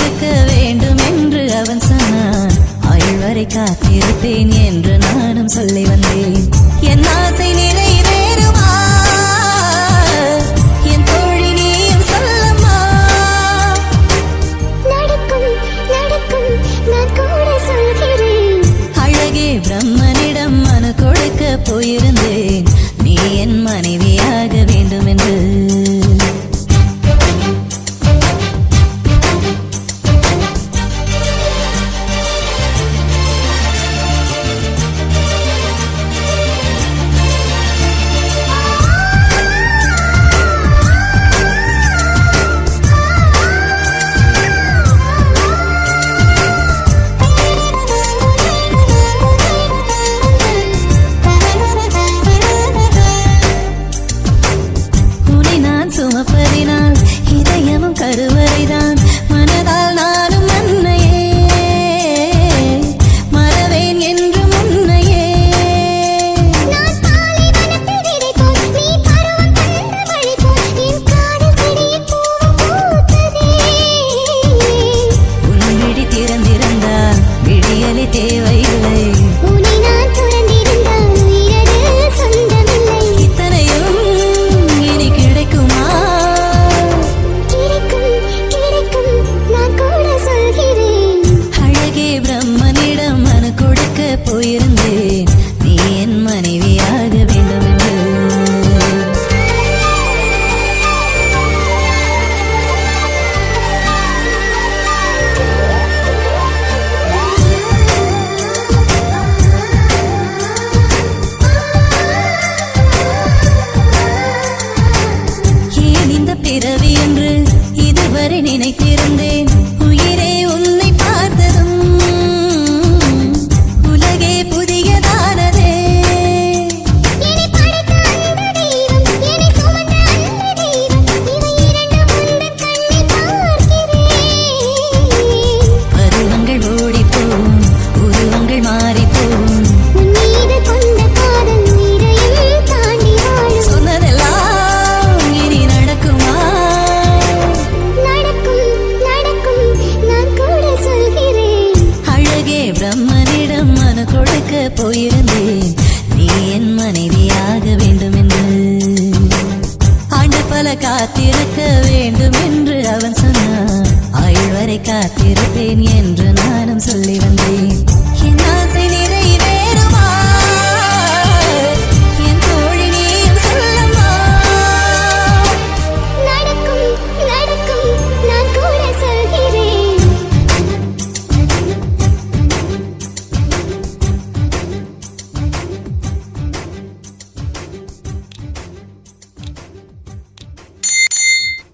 காத்திருக்க வேண்டும் என்று அவன் சொன்னான். ஆயுள் வரை காத்திருப்பேன் என்று நானும் சொல்லி வந்தேன். என் ஆசை நிறைவேறுமா என் தோழி நீயும் சொல்லம்மா. நடக்கும் நடக்கும் நான் கூட சொல்கிறேன். அழகே பிரம்மனிடம் மனு கொடுக்க போயிருந்தேன். நீ என் மனைவியாக வேண்டும் என்று. சுமப்பதினால் இதயமும் கருவறைதான். மனதால் நானும் அன்னையே மறவேன் என்று முன்னையே. நான் பாலைவனத்தில் விதை போல், நீ பருவம் தந்த மழை போல், என் காதல் செடியில் பூவும் பூத்ததே. உன் விழி திறந்திருந்தால் விடியலை தேவையில்லை. உன்னை நான் துறந்திருந்தால் உயிரது சொந்தமில்லை. இத்தனையும் இனி கிடைக்குமா? கிடைக்கும் கிடைக்கும் நான் கூட சொல்கிறேன். அழகே பிரம்மனிடம் மனு கொடுக்க போயிருந்தேன். நீ என் மனைவியாக வேண்டும் என்று. ஏன் இந்த பிறவி என்று இதுவரை நினைத்திருந்தேன். உயிரே உன்னை பார்த்ததும் உலகே புதியதானதே. என்னை படைத்த அந்த தெய்வம், என்னை சுமந்த அந்த தெய்வம், இவை இரண்டும் உந்தன் கண்ணில் பார்க்கிறேன். பருவங்கள் ஓடிப்போம், உருவங்கள் மாறிப்போம். உன் மீது கொண்ட காதல் உயிரையும் தாண்டி வாழும். சொன்னதெல்லாம் இனி நடக்குமா? நடக்கும் நடக்கும் நான் கூட சொல்கிறேன். அழகே பிரம்மனிடம் மனு கொடுக்க போயிருந்தேன். நீ என் மனைவியாக வேண்டும் என்று. ஆண்டு பல காத்திருக்க வேண்டும் என்று அவன் சொன்னான். ஆயுள் வரை காத்திருப்பேன் என்று நானும் சொல்லி வந்தேன்.